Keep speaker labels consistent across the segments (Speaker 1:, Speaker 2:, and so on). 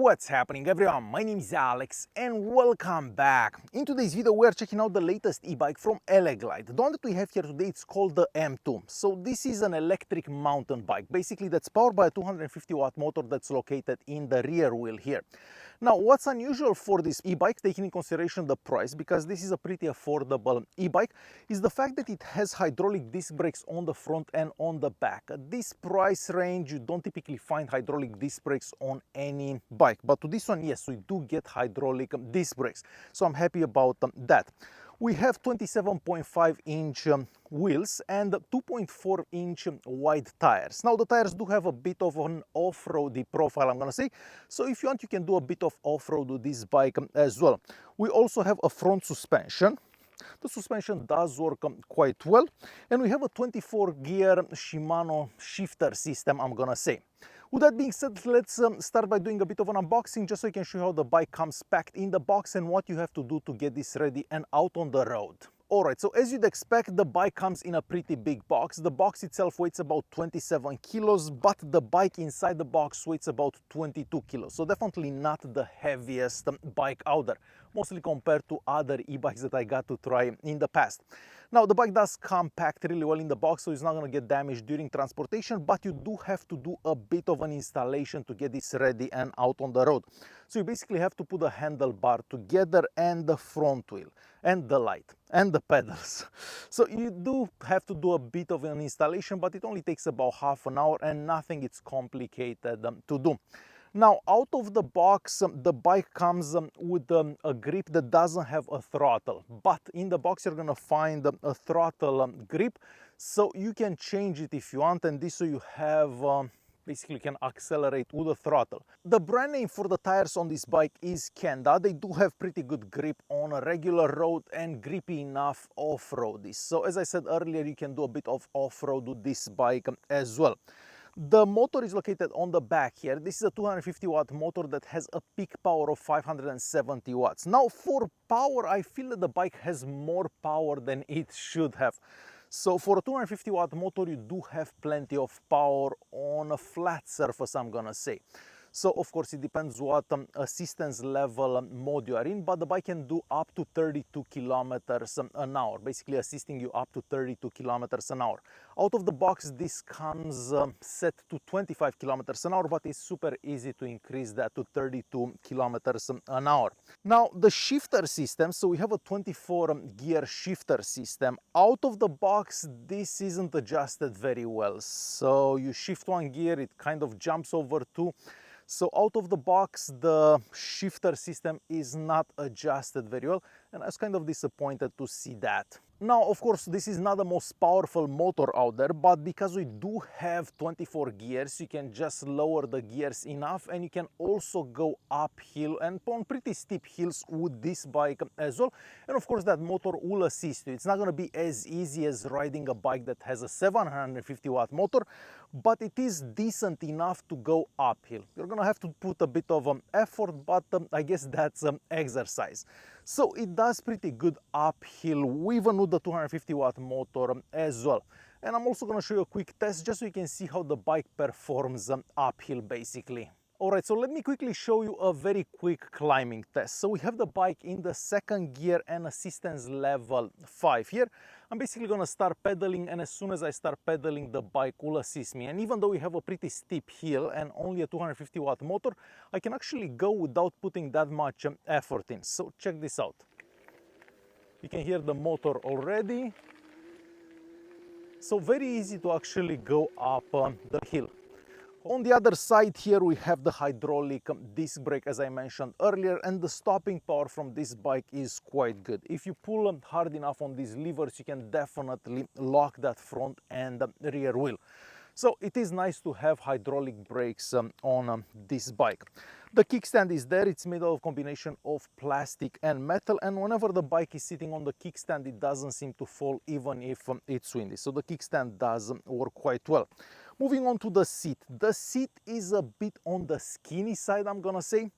Speaker 1: What's happening everyone, my name is Alex and welcome back. In today's video we are checking out the latest e-bike from Eleglide. The one that we have here today, it's called the M2. So this is an electric mountain bike, basically that's powered by a 250 watt motor that's located in the rear wheel here. Now what's unusual for this e-bike, taking in consideration the price, because this is a pretty affordable e-bike, is the fact that it has hydraulic disc brakes on the front and on the back. At this price range you don't typically find hydraulic disc brakes on any bike, but to this one, yes, we do get hydraulic disc brakes, so I'm happy about that. We have 27.5 inch wheels and 2.4 inch wide tires. Now the tires do have a bit of an off-roady profile, I'm gonna say, so if you want you can do a bit of off-road with this bike as well. We also have a front suspension. The suspension does work quite well, and we have a 24 gear Shimano shifter system, I'm gonna say. With that being said, let's start by doing a bit of an unboxing, just so I can show you how the bike comes packed in the box and what you have to do to get this ready and out on the road. Alright, so as you'd expect, the bike comes in a pretty big box. The box itself weighs about 27 kilos, but the bike inside the box weighs about 22 kilos. So definitely not the heaviest bike out there, mostly compared to other e-bikes that I got to try in the past. Now the bike does come packed really well in the box, so it's not going to get damaged during transportation, but you do have to do a bit of an installation to get this ready and out on the road. So you basically have to put the handlebar together and the front wheel and the light and the pedals. So you do have to do a bit of an installation, but it only takes about half an hour and nothing is complicated to do. Now, out of the box, the bike comes with a grip that doesn't have a throttle, but in the box you're gonna find a throttle grip, so you can change it if you want, and this so you have basically can accelerate with the throttle. The brand name for the tires on this bike is Kenda. They do have pretty good grip on a regular road and grippy enough off-road. So as I said earlier, you can do a bit of off-road with this bike as well. The motor is located on the back here. This is a 250 watt motor that has a peak power of 570 watts. Now for power, I feel that the bike has more power than it should have. So for a 250 watt motor, you do have plenty of power on a flat surface, I'm gonna say. So of course it depends what assistance level mode you are in, but the bike can do up to 32 kilometers an hour, basically assisting you up to 32 kilometers an hour. Out of the box this comes set to 25 kilometers an hour, but it's super easy to increase that to 32 kilometers an hour. Now the shifter system, so we have a 24 gear shifter system. Out of the box this isn't adjusted very well, so you shift one gear, it kind of jumps over two. So out of the box, the shifter system is not adjusted very well, and I was kind of disappointed to see that. Now, of course, this is not the most powerful motor out there, but because we do have 24 gears, you can just lower the gears enough, and you can also go uphill and on pretty steep hills with this bike as well. And of course, that motor will assist you. It's not going to be as easy as riding a bike that has a 750 watt motor, but it is decent enough to go uphill. You're going to have to put a bit of effort, but I guess that's exercise. So it does pretty good uphill, even with the 250 watt motor as well. And I'm also going to show you a quick test just so you can see how the bike performs uphill basically. Alright, so let me quickly show you a very quick climbing test. So we have the bike in the second gear and assistance level 5 here. I'm basically going to start pedaling, and as soon as I start pedaling, the bike will assist me. And even though we have a pretty steep hill and only a 250 watt motor, I can actually go without putting that much effort in. So check this out. You can hear the motor already. So very easy to actually go up the hill. On the other side here we have the hydraulic disc brake, as I mentioned earlier, and the stopping power from this bike is quite good. If you pull hard enough on these levers, you can definitely lock that front and rear wheel. So it is nice to have hydraulic brakes on this bike. The kickstand is there. It's made of a combination of plastic and metal, and whenever the bike is sitting on the kickstand, it doesn't seem to fall even if it's windy. So the kickstand does work quite well. Moving on to the seat. The seat is a bit on the skinny side, I'm gonna say.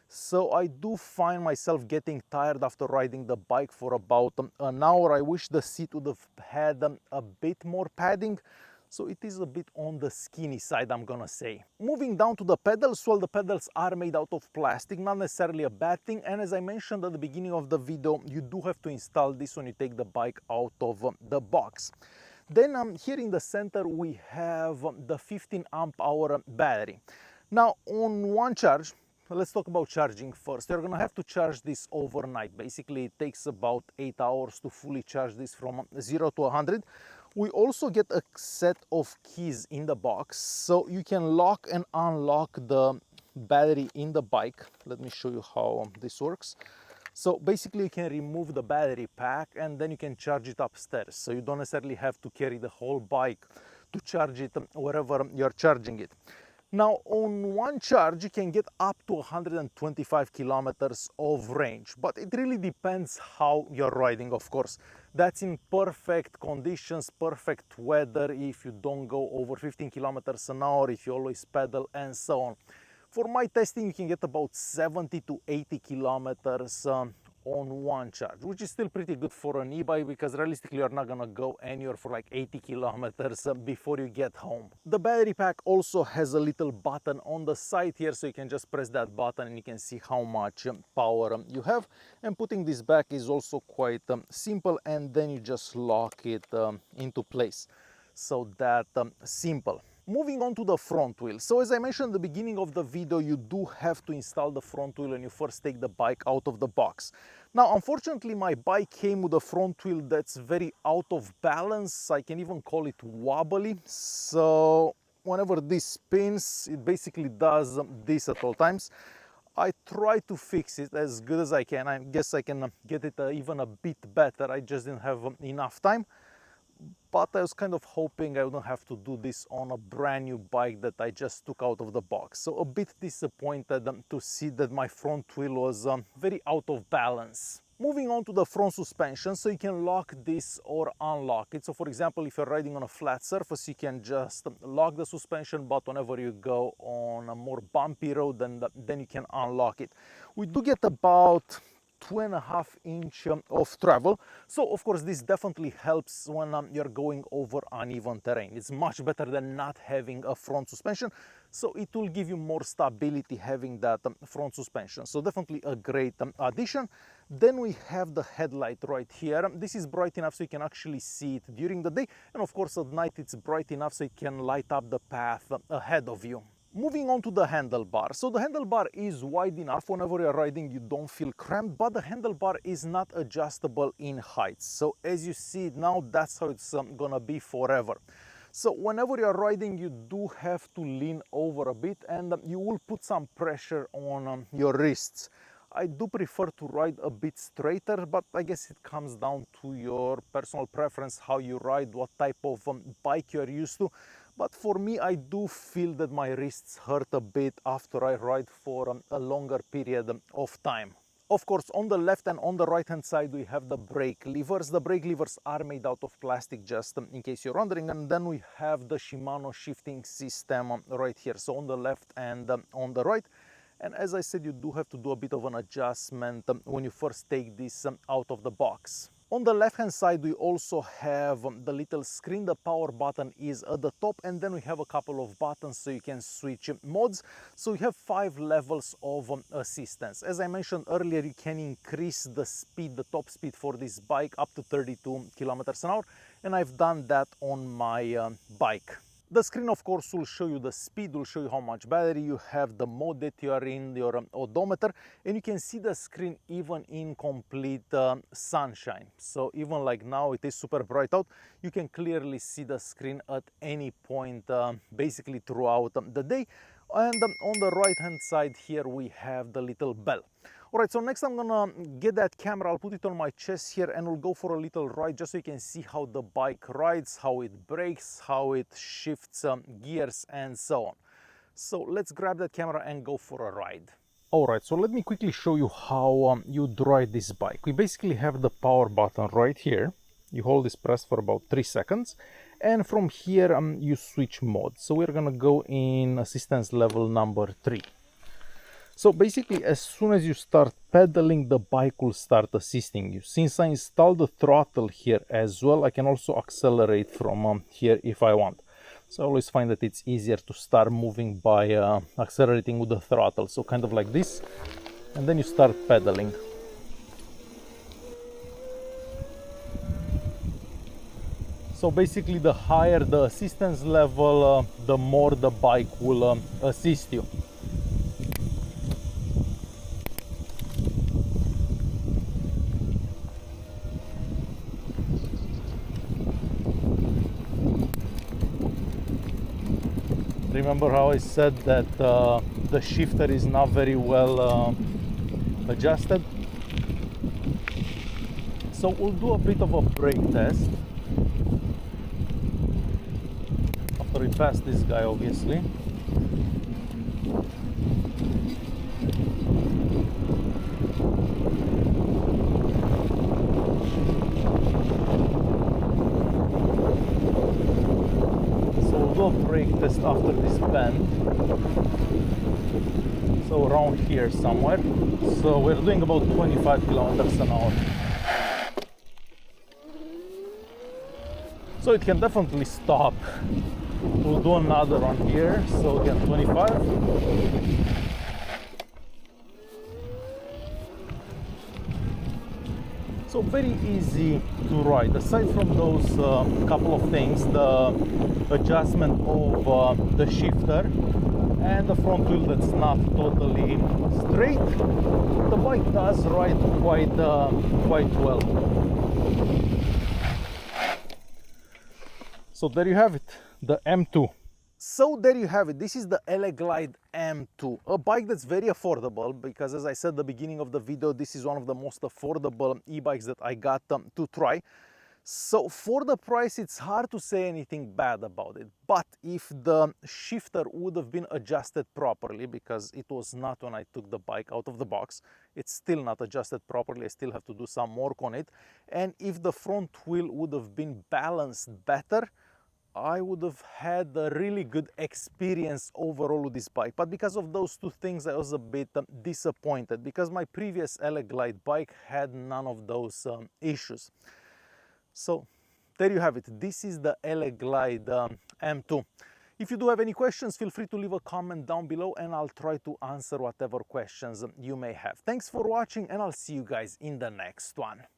Speaker 1: So I do find myself getting tired after riding the bike for about an hour. I wish the seat would have had a bit more padding. so it is a bit on the skinny side, I'm gonna say. Moving down to the pedals, well, the pedals are made out of plastic, not necessarily a bad thing, and as I mentioned at the beginning of the video, you do have to install this when you take the bike out of the box. Then here in the center we have the 15 amp hour battery. Now on one charge, let's talk about charging first. You're gonna have to charge this overnight. Basically, it takes about 8 hours to fully charge this from 0 to 100. We also get a set of keys in the box, so you can lock and unlock the battery in the bike. Let me show you how this works. So basically you can remove the battery pack and then you can charge it upstairs. So you don't necessarily have to carry the whole bike to charge it wherever you're charging it. Now on one charge you can get up to 125 kilometers of range, but it really depends how you're riding, of course. That's in perfect conditions, perfect weather, if you don't go over 15 kilometers an hour, if you always pedal and so on. For my testing, you can get about 70 to 80 kilometers on one charge, which is still pretty good for an e-bike, because realistically you're not gonna go anywhere for like 80 kilometers before you get home. The battery pack also has a little button on the side here, so you can just press that button and you can see how much power you have. And putting this back is also quite simple, and then you just lock it into place. So that simple. Moving on to the front wheel. So as I mentioned at the beginning of the video, you do have to install the front wheel when you first take the bike out of the box. Now, unfortunately, my bike came with a front wheel that's very out of balance. I can even call it wobbly. So whenever this spins, it basically does this at all times. I try to fix it as good as I can. I guess I can get it even a bit better. I just didn't have enough time. But I was kind of hoping I wouldn't have to do this on a brand new bike that I just took out of the box. So a bit disappointed to see that my front wheel was very out of balance. Moving on to the front suspension, so you can lock this or unlock it. So for example, if you're riding on a flat surface, you can just lock the suspension, but whenever you go on a more bumpy road, then you can unlock it. We do get about 2.5 inch of travel, so of course this definitely helps when you're going over uneven terrain. It's much better than not having a front suspension, so it will give you more stability having that front suspension. So definitely a great addition. Then we have the headlight right here. This is bright enough so you can actually see it during the day, and of course at night it's bright enough so it can light up the path ahead of you. Moving on to the handlebar. So the handlebar is wide enough whenever you're riding you don't feel cramped, but the handlebar is not adjustable in height. So as you see it now, that's how it's gonna be forever. So whenever you're riding, you do have to lean over a bit, and you will put some pressure on your wrists. I do prefer to ride a bit straighter, but I guess it comes down to your personal preference, how you ride, what type of bike you're used to. But for me, I do feel that my wrists hurt a bit after I ride for a longer period of time. Of course, on the left and on the right hand side, we have the brake levers. The brake levers are made out of plastic, just in case you're wondering. And then we have the Shimano shifting system right here. So on the left and on the right. And as I said, you do have to do a bit of an adjustment when you first take this out of the box. On the left hand side, we also have the little screen. The power button is at the top, and then we have a couple of buttons so you can switch modes. So you have 5 levels of assistance. As I mentioned earlier, you can increase the speed, the top speed for this bike up to 32 kilometers an hour, and I've done that on my bike. The screen, of course, will show you the speed, will show you how much battery you have, the mode that you are in, your odometer, and you can see the screen even in complete sunshine. So even like now, it is super bright out, you can clearly see the screen at any point, basically throughout the day. And on the right hand side here, we have the little bell. Alright, so next I'm gonna get that camera, I'll put it on my chest here, and we'll go for a little ride just so you can see how the bike rides, how it brakes, how it shifts gears and so on. So let's grab that camera and go for a ride. Alright, so let me quickly show you how you'd ride this bike. We basically have the power button right here. You hold this pressed for about 3 seconds, and from here you switch modes. So we're gonna go in assistance level number 3. So basically, as soon as you start pedaling, the bike will start assisting you. Since I installed the throttle here as well, I can also accelerate from here if I want. So I always find that it's easier to start moving by accelerating with the throttle, so kind of like this, and then you start pedaling. So basically, the higher the assistance level, the more the bike will assist you. Remember how I said that the shifter is not very well adjusted? So we'll do a bit of a brake test after we pass this guy, obviously. So we'll do a brake test after this bend. So around here somewhere. So we're doing about 25 kilometers an hour. So it can definitely stop. We'll do another one here. So again, 25. So very easy to ride. Aside from those couple of things, the adjustment of the shifter and the front wheel that's not totally straight, the bike does ride quite well. So there you have it, the M2. So there you have it. This is the Eleglide M2, a bike that's very affordable because, as I said at the beginning of the video, this is one of the most affordable e-bikes that I got to try. So for the price, it's hard to say anything bad about it. But if the shifter would have been adjusted properly, because it was not when I took the bike out of the box, it's still not adjusted properly. I still have to do some work on it. And if the front wheel would have been balanced better, I would have had a really good experience overall with this bike. But because of those two things, I was a bit disappointed, because my previous Eleglide bike had none of those issues. So there you have it. This is the Eleglide M2. If you do have any questions, feel free to leave a comment down below and I'll try to answer whatever questions you may have. Thanks for watching and I'll see you guys in the next one.